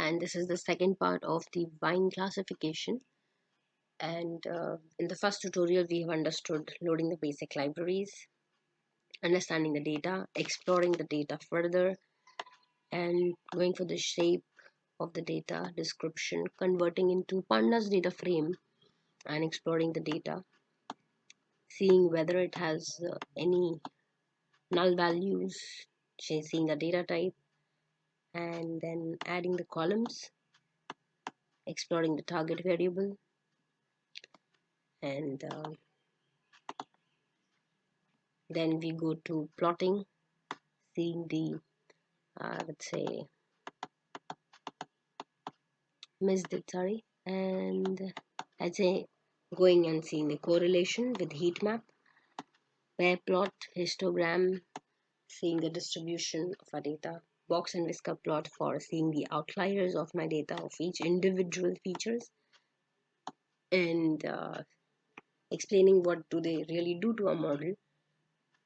and this is the second part of the vine classification. And in the first tutorial we have understood loading the basic libraries, understanding the data, exploring the data further, and going for the shape of the data, description, converting into pandas data frame, and exploring the data, seeing whether it has any null values, seeing the data type, and then adding the columns, exploring the target variable, and then we go to plotting, seeing the let's say missed it, sorry, and I'd say going and seeing the correlation with heat map, pair plot, histogram, seeing the distribution of our data, box and whisker plot for seeing the outliers of my data of each individual features, and explaining what do they really do to a model,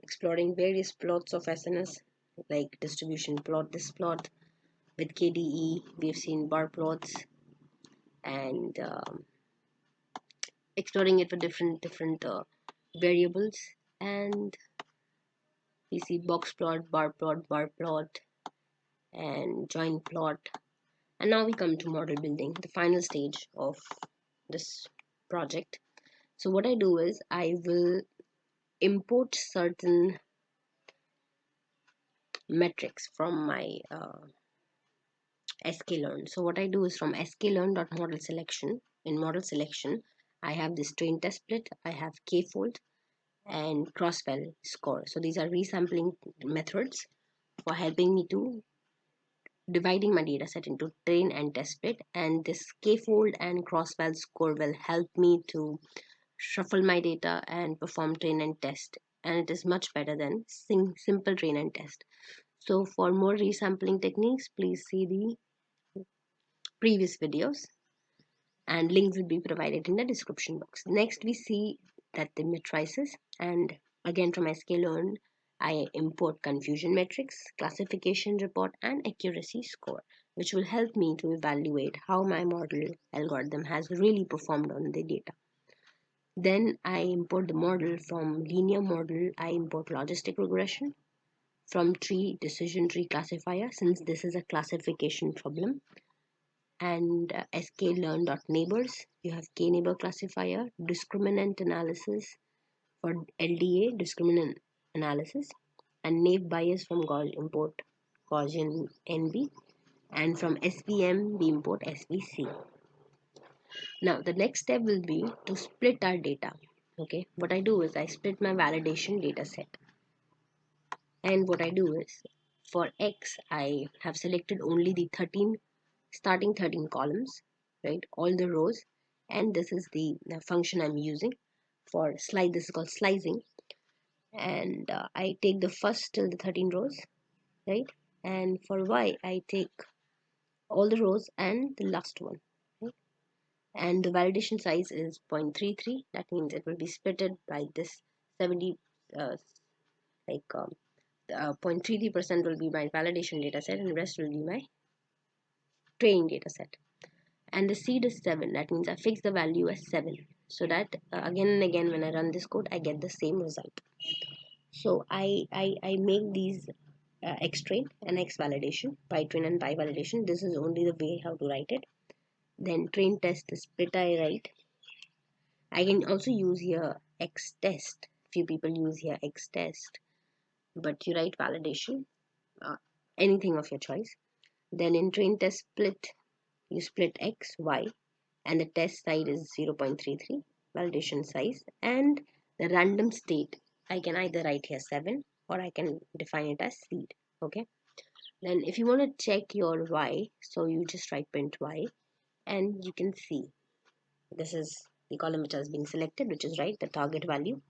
exploring various plots of SNS like distribution plot, this plot with KDE, we've seen bar plots, and exploring it for different variables, and we see box plot, bar plot, and join plot. And now we come to model building, the final stage of this project. So what I do is I will import certain metrics from my sklearn. So what I do is from sklearn.model selection, in model selection I have this train test split, I have k-fold, and cross-val score. So these are resampling methods for helping me to dividing my data set into train and test split, and this k-fold and cross-val score will help me to shuffle my data and perform train and test, and it is much better than simple train and test. So for more resampling techniques, please see the previous videos, and links will be provided in the description box. Next we see that the matrices, and again from sklearn I import confusion matrix, classification report, and accuracy score, which will help me to evaluate how my model algorithm has really performed on the data. Then I import the model. From linear model I import logistic regression, from tree decision tree classifier, since this is a classification problem, and sklearn.neighbors, you have k-neighbor classifier, discriminant analysis for LDA, discriminant analysis, and naive Bayes from import Gaussian NB, and from SVM we import SVC. Now the next step will be to split our data. Okay, what I do is I split my validation data set, and what I do is for X I have selected only the starting 13 columns, right, all the rows, and this is the function I'm using for slide. This is called slicing, and I take the first till the 13 rows, right, and for Y I take all the rows and the last one, right? And the validation size is 0.33. That means it will be splitted by this 70 like 0.33% will be my validation data set, and the rest will be my training data set. And the seed is 7. That means I fix the value as 7, so that again and again when I run this code I get the same result. So I make these x train and x validation, by train and by validation. This is only the way how to write it. Then train test the split I write. I can also use here x test. Few people use here x test, but you write validation, anything of your choice. Then in train test split you split x, y, and the test side is 0.33 validation size, and the random state I can either write here 7 or I can define it as seed. Okay, then if you want to check your y, so you just write print y, and you can see this is the column which has been selected, which is right, the target value.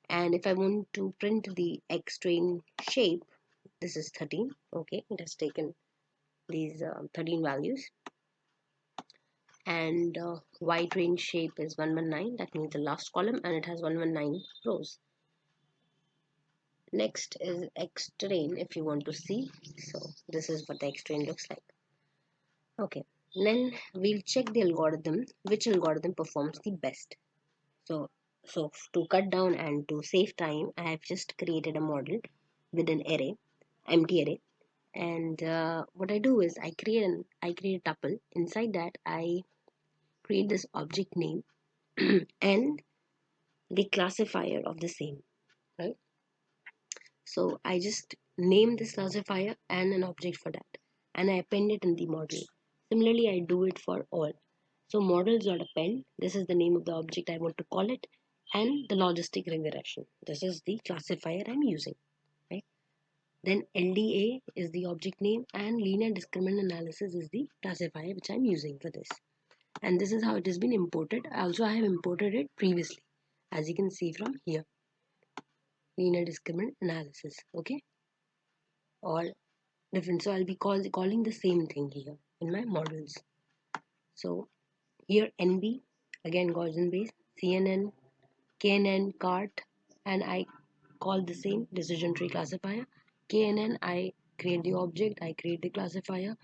And if I want to print the x train shape, this is 13. Okay, it has taken these 13 values, and y train shape is 119. That means the last column, and it has 119 rows. Next is x train, if you want to see. So this is what the x train looks like. Okay, then we'll check the algorithm, which algorithm performs the best. So to cut down and to save time, I have just created a model with an array, empty array, and what I do is I create a tuple. Inside that, I create this object name and the classifier of the same, right? So I just name this classifier and an object for that, and I append it in the model. Similarly, I do it for all. So models.append, this is the name of the object I want to call it, and the logistic regression. This is the classifier I'm using, right? Then LDA is the object name, and linear discriminant analysis is the classifier which I'm using for this. And this is how it has been imported. Also, I have imported it previously, as you can see from here, linear discriminant analysis, okay? Or different. So I'll be calling the same thing here in my models. So here NB, again Gaussian base, CNN, KNN, CART, and I call the same decision tree classifier. KNN, I create the object, I create the classifier.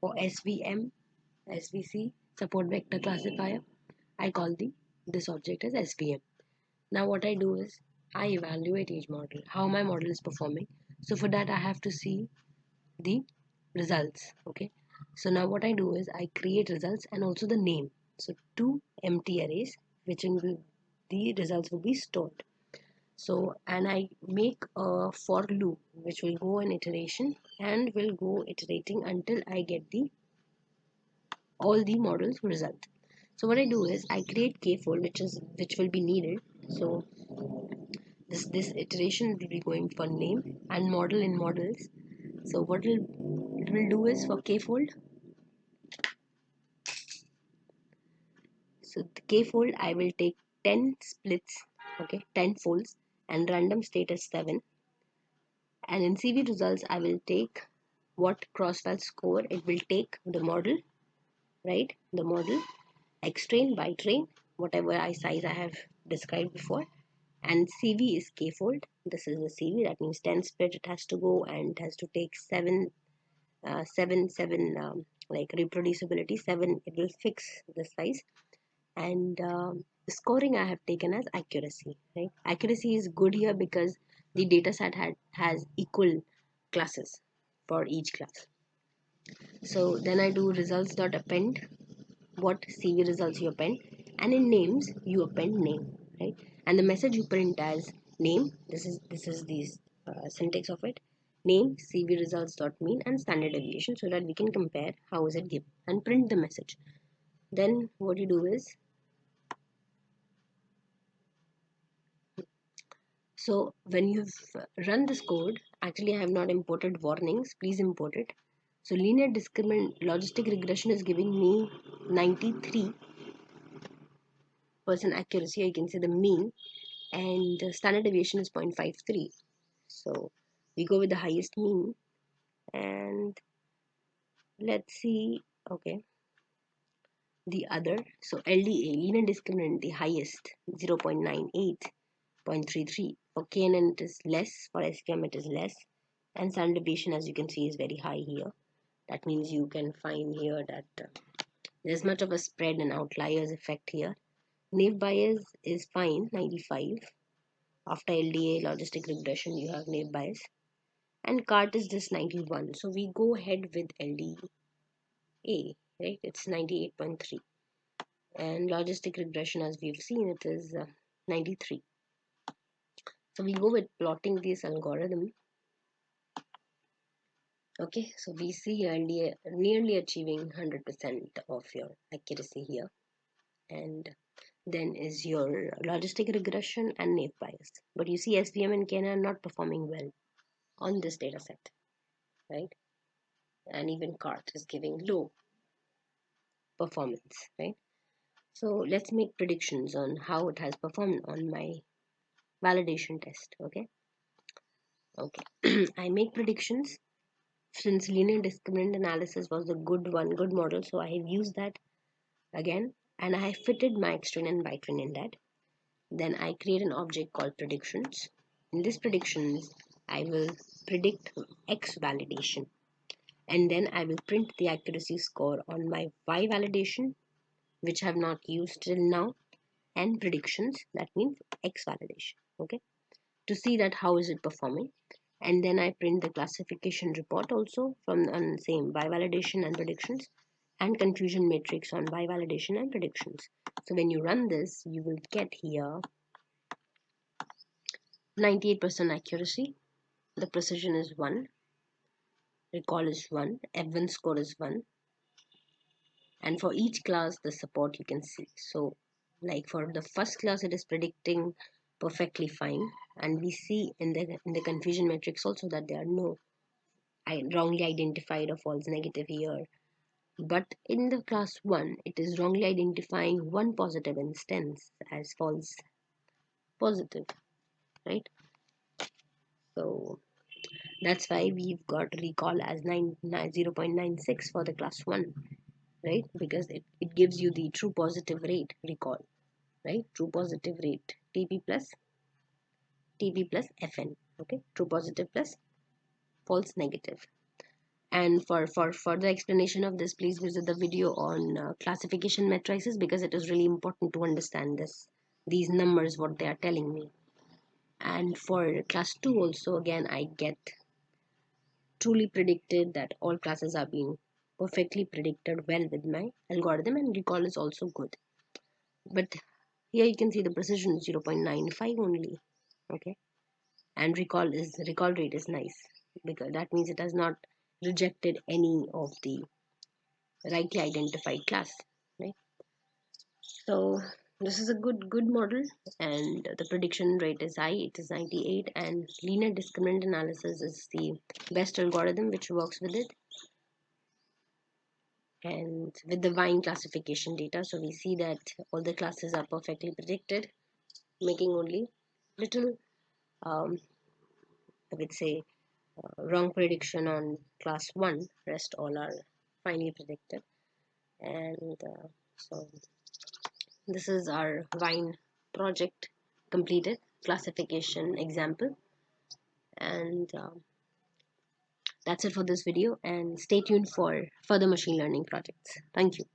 For SVM, SVC, support vector classifier, I call this object as SVM. Now what I do is I evaluate each model, how my model is performing. So for that I have to see the results. Okay, so now what I do is I create results and also the name. So two empty arrays which in the results will be stored. So and I make a for loop which will go in iteration and will go iterating until I get the all the models result. So what I do is I create k-fold which will be needed. So this iteration will be going for name and model in models. So what it will do is for k-fold, so the k-fold I will take 10 splits, okay, 10 folds, and random state as 7. And in CV results I will take what crossfire score it will take the model, right? The model X train, Y train, whatever I size I have described before. And CV is k-fold. This is the CV, that means 10 split it has to go, and it has to take 7 like reproducibility 7, it will fix the size. And scoring I have taken as accuracy, right? Accuracy is good here because the data set has equal classes for each class. So then I do results dot append what CV results you append, and in names you append name, right? And the message you print as name, this is the syntax of it, name CV results dot mean and standard deviation, so that we can compare how is it given and print the message. Then what you do is, so when you've run this code, actually I have not imported warnings, please import it. So linear discriminant logistic regression is giving me 93% accuracy, you can say the mean, and the standard deviation is 0.53. So we go with the highest mean, and let's see, okay, the other. So LDA, linear discriminant, the highest 0.98, 0.33. For KNN it is less, for SPM it is less, and standard deviation as you can see is very high here. That means you can find here that there's much of a spread and outliers effect here. Naive bias is fine, 95. After LDA logistic regression you have naive bias, and CART is just 91. So we go ahead with LDA, right? It's 98.3. And logistic regression, as we've seen, it is 93. So we go with plotting this algorithm. Okay, so we see LDA nearly achieving 100% of your accuracy here. And then is your logistic regression and naive bias. But you see SVM and KN are not performing well on this data set, right? And even CART is giving low performance, right? So let's make predictions on how it has performed on my validation test. Okay. I make predictions since linear discriminant analysis was the good model. So I have used that again, and I have fitted my X train and Y train in that. Then I create an object called predictions. In this predictions, I will predict X validation. and then I will print the accuracy score on my Y validation, which I have not used till now, and predictions, that means X validation. Okay, to see that how is it performing. And then I print the classification report also from on same Y validation and predictions, and confusion matrix on Y validation and predictions. So when you run this, you will get here 98% accuracy, the precision is 1, recall is 1, F1 score is 1, and for each class the support you can see. So like for the first class it is predicting perfectly fine, and we see in the confusion matrix also that there are no wrongly identified or false negative here. But in the class 1 it is wrongly identifying one positive instance as false positive, right? So that's why we've got recall as 0.96 for the class 1, right? Because it gives you the true positive rate recall, right? True positive rate TP plus FN. Okay, true positive plus false negative. And for further explanation of this, please visit the video on classification matrices, because it is really important to understand these numbers, what they are telling me. And for class 2 also, again, I get truly predicted that all classes are being perfectly predicted well with my algorithm, and recall is also good. But here you can see the precision is 0.95 only. Okay, and recall rate is nice, because that means it has not rejected any of the rightly identified class, right? So this is a good model, and the prediction rate is high, it is 98, and linear discriminant analysis is the best algorithm which works with it, and with the Vine classification data. So we see that all the classes are perfectly predicted, making only little I would say wrong prediction on class 1, rest all are finely predicted. And so this is our Vine project completed, classification example. And that's it for this video, and stay tuned for further machine learning projects. Thank you.